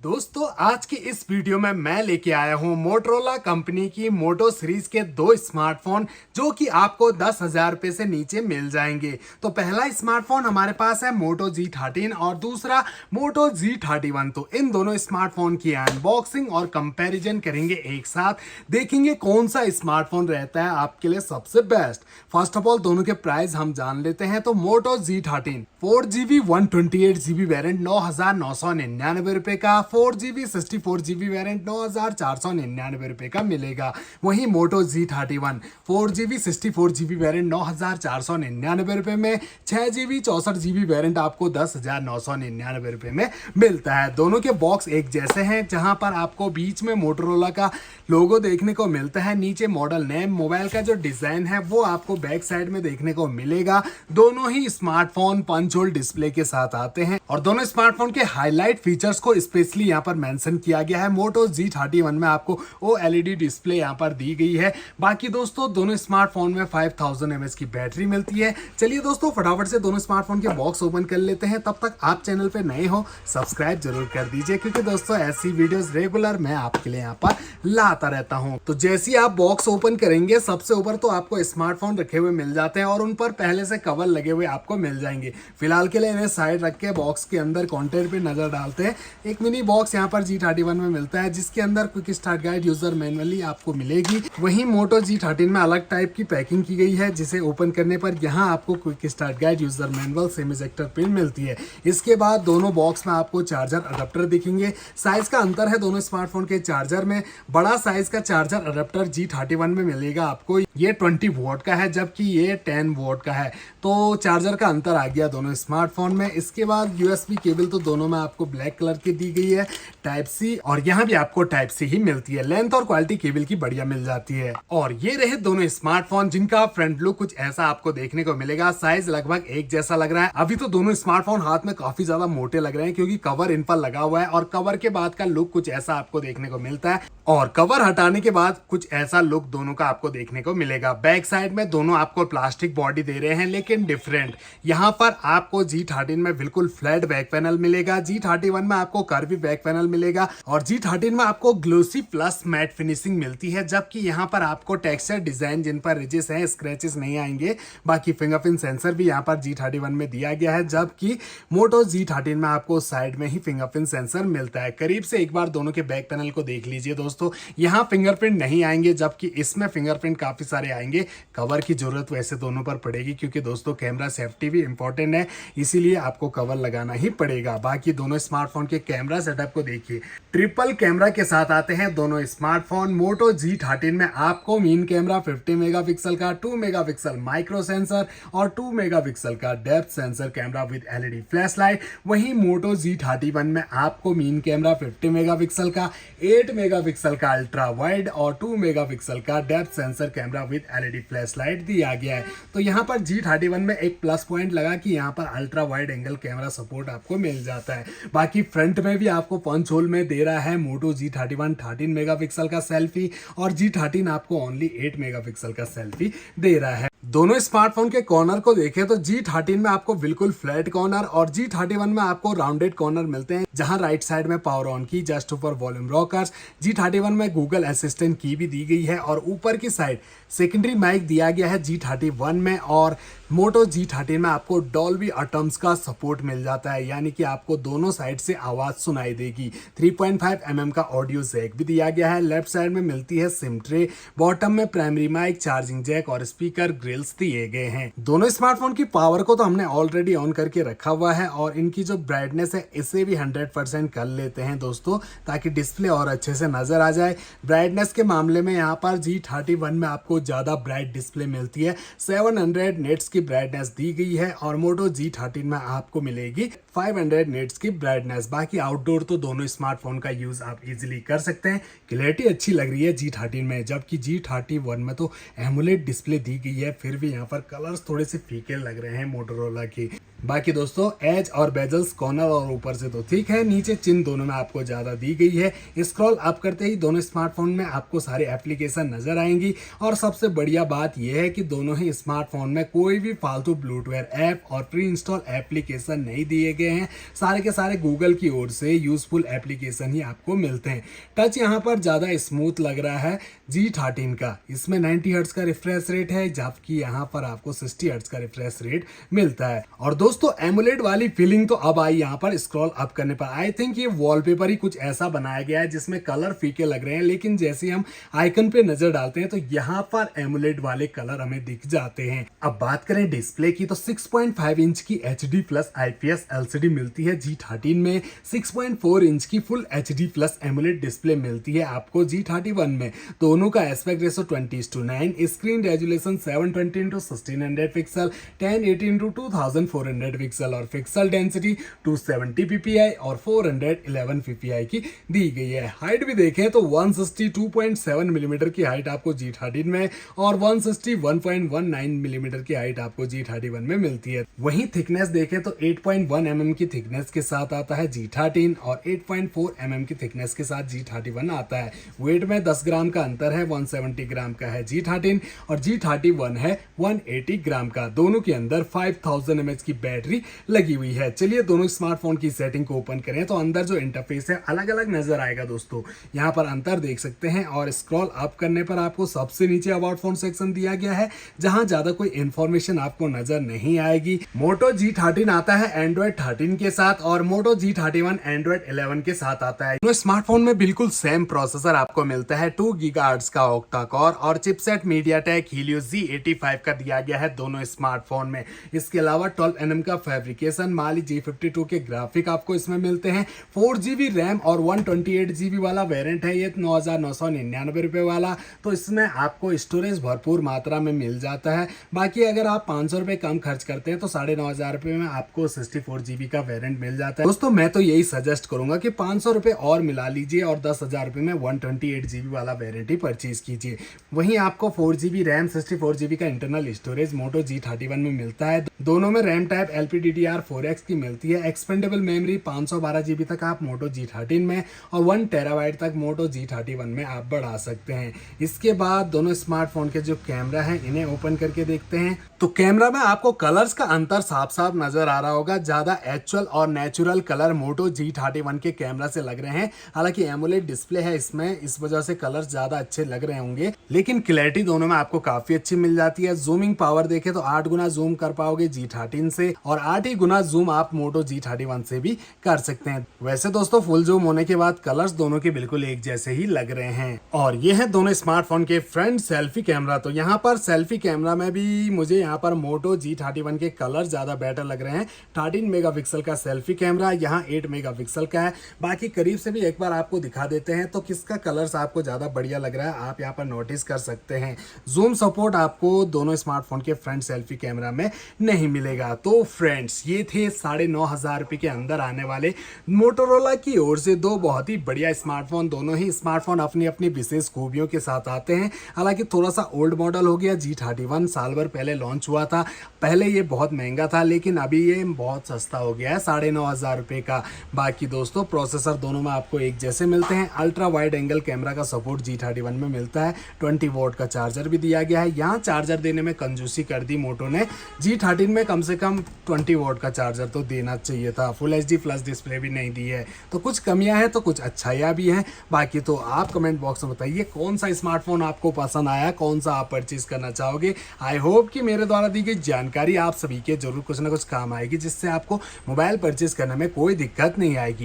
दोस्तों आज की इस वीडियो में मैं लेके आया हूं मोटरोला कंपनी की मोटो सीरीज के दो स्मार्टफोन जो कि आपको 10,000 रुपए से नीचे मिल जाएंगे। तो पहला स्मार्टफोन हमारे पास है मोटो G13 और दूसरा मोटो G31। तो इन दोनों स्मार्टफोन की अनबॉक्सिंग और कंपैरिजन करेंगे एक साथ, देखेंगे कौन सा स्मार्टफोन रहता है आपके लिए सबसे बेस्ट। फर्स्ट ऑफ ऑल दोनों के प्राइस हम जान लेते हैं। तो मोटो G13 4GB 128GB वेरिएंट 9,999 रुपए का, 4GB 64GB वेरिएंट 9,499 रुपए का मिलेगा। वहीं मोटो G31 4GB 64GB वेरिएंट 9,499 रुपए में, 6GB 64GB वेरिएंट आपको 10,999 रुपए में मिलता है। दोनों के बॉक्स एक जैसे हैं, जहां पर आपको बीच में मोटोरोला का लोगो देखने को मिलता है, नीचे मॉडल नेम, मोबाइल का जो डिजाइन है वो आपको बैक साइड में देखने को मिलेगा। दोनों ही स्मार्टफोन पंच होल डिस्प्ले के साथ आते हैं और दोनों स्मार्टफोन के हाईलाइट फीचर्स को स्पेशली यहाँ पर मेंशन किया गया है। मोटो G31 में आपको OLED डिस्प्ले यहाँ पर दी गई है। बाकी दोस्तों दोनों स्मार्टफोन में 5000 mAh की बैटरी मिलती है। चलिए दोस्तों फटाफट से दोनों स्मार्टफोन के बॉक्स ओपन कर लेते हैं। तब तक आप चैनल पे नए हो सब्सक्राइब जरूर कर दीजिए, क्योंकि दोस्तों ऐसी वीडियोस रेगुलर मैं आपके लिए यहाँ पर लाता रहता हूँ। तो जैसे ही आप बॉक्स ओपन करेंगे सबसे ऊपर तो आपको स्मार्टफोन रखे हुए मिल जाते हैं और उन पर पहले से कवर लगे हुए आपको मिल जाएंगे। फिलहाल के लिए इन्हें साइड रख के बॉक्स के अंदर कंटेंट पे नजर डालते हैं। एक मिनी बॉक्स यहाँ पर G31 में मिलता है, जिसके अंदर quick start guide, user manually आपको मिलेगी। वहीं मोटो G13 में अलग टाइप की पैकिंग की गई है, जिसे ओपन करने पर यहाँ आपको quick start guide, user manual, SIM ejector pin मिलती है। इसके बाद दोनों बॉक्स में आपको चार्जर अडेप्टर दिखेंगे। साइज का अंतर है दोनों स्मार्टफोन के चार्जर में। बड़ा साइज का चार्जर अडेप्टर G31 में मिलेगा आपको, ये 20 वोट का है, जबकि ये 10 वोट का है। तो चार्जर का अंतर आ गया दोनों स्मार्टफोन में। इसके बाद USB केबल तो दोनों में आपको ब्लैक कलर की दी गई है, टाइप सी, और यहाँ भी आपको टाइप सी ही मिलती है। लेंथ और क्वालिटी केबल की बढ़िया मिल जाती है। और ये रहे दोनों स्मार्टफोन, जिनका फ्रंट लुक कुछ ऐसा आपको देखने को मिलेगा। साइज लगभग एक जैसा लग रहा है। अभी तो दोनों स्मार्टफोन हाथ में काफी ज्यादा मोटे लग रहे हैं, क्योंकि कवर इन पर लगा हुआ है और कवर के बाद का लुक कुछ ऐसा आपको देखने को मिलता है और कवर हटाने के बाद कुछ ऐसा लुक दोनों का आपको देखने को मिलेगा। बैक साइड में दोनों आपको प्लास्टिक बॉडी दे रहे हैं, लेकिन डिफरेंट। यहाँ पर आपको G13 में बिल्कुल फ्लैट बैक पैनल मिलेगा, G31 में आपको कर्वी बैक पैनल मिलेगा और G13 में आपको ग्लोसी प्लस मैट फिनिशिंग मिलती है। जबकि यहाँ पर आपको टेक्सचर डिजाइन जिन पर रिजेस हैं, स्क्रैचेस नहीं आएंगे। बाकी फिंगरप्रिंट सेंसर भी यहाँ पर G31 में दिया गया है, जबकि मोटो G13 में आपको साइड में ही फिंगरप्रिंट सेंसर मिलता है। करीब से एक बार दोनों के बैक पैनल को देख लीजिए दोस्तों। यहाँ फिंगरप्रिंट नहीं आएंगे, जबकि इसमें फिंगरप्रिंट काफी सारे आएंगे। कवर की जरूरत वैसे दोनों पर पड़ेगी, क्योंकि दोस्तों कैमरा सेफ्टी भी इंपॉर्टेंट है, इसीलिए आपको कवर लगाना ही पड़ेगा। बाकी दोनों स्मार्टफोन के कैमरा सेटअप को देखिए, ट्रिपल कैमरा के साथ आते हैं दोनों स्मार्टफोन। मोटो G13 में आपको मेन कैमरा 50 मेगापिक्सल का, 2 मेगापिक्सल माइक्रो सेंसर और 2 मेगापिक्सल का depth sensor camera with LED flash light. वहीं मोटो G31 में आपको मेन कैमरा 50 मेगापिक्सल का, 8 मेगापिक्सल का अल्ट्रा वाइड और 2 मेगापिक्सल का depth sensor camera with LED flash light दिया गया है। तो यहाँ पर G31 में एक प्लस पॉइंट लगा कि यहाँ पर ultra wide angle camera support आपको मिल जाता है। बाकी फ्रंट में भी आपको पंच होल में दे रहा है मोटो G31 13 मेगापिक्सल का सेल्फी और G13 आपको ओनली 8 मेगापिक्सल का सेल्फी दे रहा है। दोनों स्मार्टफोन के कॉर्नर को देखें तो G13 में आपको बिल्कुल फ्लैट कॉर्नर और G31 में आपको राउंडेड कॉर्नर मिलते हैं, जहां राइट साइड में पावर ऑन की, जस्ट ऊपर वॉल्यूम रॉकर्स। G31 में गूगल असिस्टेंट की भी दी गई है और ऊपर की साइड सेकेंडरी माइक दिया गया है G31 में। और मोटो G13 में आपको डॉल्बी एटम्स का सपोर्ट मिल जाता है, यानी कि आपको दोनों साइड से आवाज सुनाई देगी। 3.5 mm का ऑडियो जैक भी दिया गया है। लेफ्ट साइड में मिलती है सिम ट्रे, बॉटम में प्राइमरी माइक, चार्जिंग जैक और स्पीकर ग्रिल्स दिए गए हैं। दोनों स्मार्टफोन की पावर को तो हमने ऑलरेडी ऑन करके रखा हुआ है और इनकी जो ब्राइटनेस है इसे भी 100% कर लेते हैं दोस्तों, ताकि डिस्प्ले और अच्छे से नजर आ जाए। ब्राइटनेस के मामले में यहाँ पर G31 में आपको ज्यादा ब्राइट डिस्प्ले मिलती है, 700 निट्स की ब्राइटनेस दी गई है और मोटो G13 में आपको मिलेगी 500 निट्स की ब्राइटनेस। बाकी आउटडोर तो दोनों स्मार्टफोन का यूज आप इजीली कर सकते हैं। क्लैरिटी अच्छी लग रही है G13 में, जबकि G31 में तो एमोलेड डिस्प्ले दी गई है। फिर भी यहाँ पर कलर्स थोड़े से फीके लग रहे हैं मोटोरोला के। बाकी दोस्तों एज और बेजल्स कॉर्नर और ऊपर से तो ठीक है, नीचे चिन दोनों में आपको ज़्यादा दी गई है। स्क्रॉल अप करते ही दोनों स्मार्टफोन में आपको सारे एप्लीकेशन नजर आएंगी और सबसे बढ़िया बात यह है कि दोनों ही स्मार्टफोन में कोई भी फालतू ब्लूटूथ ऐप और प्री इंस्टॉल एप्लीकेशन नहीं दिए गए हैं। सारे के सारे गूगल की ओर से यूजफुल एप्लीकेशन ही आपको मिलते हैं। टच यहाँ पर ज़्यादा स्मूथ लग रहा है G13 का। इसमें 90 हर्ट्ज का रिफ्रेश रेट है, जबकि यहाँ पर आपको 60 हर्ट्ज का रिफ्रेश रेट मिलता है। और दोस्तों एमुलेट वाली फीलिंग तो अब आई यहाँ पर स्क्रॉल अप करने पर। आई थिंक ये वॉलपेपर ही कुछ ऐसा बनाया गया है जिसमें कलर फीके लग रहे हैं, लेकिन जैसे हम आइकन पे नजर डालते हैं तो यहाँ पर एमुलेट वाले कलर हमें दिख जाते हैं। अब बात करें डिस्प्ले की तो 6.5 इंच की HD प्लस IPS LCD मिलती है G13 में। 6.4 इंच की full HD plus AMOLED display मिलती है आपको G31 में। दोनों का aspect ratio 20:9, screen resolution 720x1600 pixel, 1080x2400 pixel और पिक्सल डेंसिटी 270 ppi और 411 ppi की दी गई है। हाइट भी देखें तो 162.7 मिलीमीटर की हाइट आपको G13 में और 161.19 मिलीमीटर की हाइट आपको G31 में मिलती है। वहीं थिकनेस देखें तो 8.1 mm की थिकनेस के साथ आता है G13 और 8.4 mm की थिकनेस के साथ G31 आता है। वेट में 10 ग्राम का अंतर है, 170 ग्राम का है G13 और G31 है 180 ग्राम का। दोनों के अंदर 5000 mAh की बैटरी लगी हुई है। चलिए दोनों स्मार्टफोन की सेटिंग को ओपन करें तो अंदर जो इंटरफेस है अलग अलग नजर आएगा दोस्तों। यहाँ पर अंतर देख सकते हैं और स्क्रॉल अप करने पर आपको सबसे नीचे अबाउट फोन सेक्शन दिया गया है, जहां ज्यादा कोई इंफॉर्मेशन आपको नजर नहीं आएगी। मोटो G13 आता है एंड्रॉइड 13 के साथ और मोटो G31 एंड्रॉइड 11 के साथ आता है। दोनों स्मार्टफोन में बिल्कुल सेम प्रोसेसर आपको मिलता है, 2 GHz का ऑक्टा कोर और चिपसेट मीडियाटेक हीलियो Z85 का दिया गया है दोनों स्मार्टफोन में। इसके अलावा 12 nm का फैब्रिकेशन माली G52 के ग्राफिक आपको इसमें मिलते हैं। 4GB रैम और 128GB वाला वेरिएंट है ये 9,999 रुपए वाला, तो इसमें आपको स्टोरेज भरपूर मात्रा में मिल जाता है। बाकी अगर आप 500 रुपए कम खर्च करते हैं तो 9,500 रुपए में आपको 64GB का वेरिएंट मिल जाता है। दोस्तों मैं तो यही सजेस्ट करूंगा कि 500 रुपए और मिला लीजिए और 10,000 रुपए में 128GB वाला वेरिएंट ही परचेज कीजिए। वहीं आपको 4GB रैम 64GB का इंटरनल स्टोरेज मोटो G31 में मिलता है। दोनों में रैम टाइप LPDDR4X की मिलती है। एक्सपेंडेबल मेमोरी 512GB तक आप मोटो G13 में और 1 TB तक मोटो G31 में आप बढ़ा सकते हैं। इसके बाद दोनों स्मार्टफोन के जो कैमरा हैं इन्हें ओपन करके देखते हैं तो कैमरा में आपको कलर्स का अंतर साफ साफ नजर आ रहा होगा। ज्यादा एक्चुअल और नेचुरल कलर मोटो G31 के कैमरा से लग रहे हैं। हालांकि एमोलेड डिस्प्ले है इसमें, इस वजह से कलर्स ज्यादा अच्छे लग रहे होंगे, लेकिन क्लैरिटी दोनों में आपको काफी अच्छी मिल जाती है। जूमिंग पावर देखें तो 8 गुना जूम कर पाओगे G13 से और 8 ही गुना जूम आप मोटो G31 से भी कर सकते हैं। वैसे दोस्तों फुल जूम होने के बाद कलर्स दोनों के बिल्कुल एक जैसे ही लग रहे हैं। और ये है दोनों स्मार्टफोन के फ्रंट सेल्फी कैमरा। तो यहाँ पर सेल्फी कैमरा में भी मुझे यहाँ पर मोटो G31 के कलर ज्यादा बेटर लग रहे हैं। 13 मेगापिक्सल का सेल्फी कैमरा, यहाँ 8 मेगापिक्सल का है। बाकी करीब से भी एक बार आपको दिखा देते हैं तो किसका कलर्स आपको ज्यादा बढ़िया लग रहा है आप यहाँ पर नोटिस कर सकते हैं। जूम सपोर्ट आपको दोनों स्मार्टफोन के फ्रंट सेल्फी कैमरा में नहीं मिलेगा। तो फ्रेंड्स ये थे 9,500 रुपए के अंदर आने वाले मोटोरोला की ओर से दो बहुत ही बढ़िया स्मार्टफोन। दोनों ही स्मार्टफोन अपनी अपनी विशेष खूबियों के साथ आते हैं। हालांकि थोड़ा सा ओल्ड मॉडल हो गया, G31 साल भर पहले लॉन्च हुआ था। पहले ये बहुत महंगा था लेकिन अभी ये बहुत सस्ता हो गया है 9,500 रुपए का। बाकी दोस्तों प्रोसेसर दोनों में आपको एक जैसे मिलते हैं। अल्ट्रा वाइड एंगल कैमरा का सपोर्ट G31 में मिलता है। 20 वोल्ट का चार्जर भी दिया गया है। यहाँ चार्जर देने में कंजूसी कर दी मोटो ने। G13 में कम से कम 20 वोल्ट का चार्जर तो देना चाहिए था। फुल HD प्लस डिस्प्ले भी नहीं दी है, तो कुछ कमियां हैं तो कुछ अच्छाइयां भी हैं। बाकी तो आप कमेंट बॉक्स में बताइए कौन सा स्मार्टफोन आपको पसंद आया, कौन सा आप परचेज करना चाहोगे। आई होप कि मेरे द्वारा दी गई जानकारी आप सभी के जरूर कुछ ना कुछ काम आएगी, जिससे आपको मोबाइल परचेज करने में कोई दिक्कत नहीं आएगी।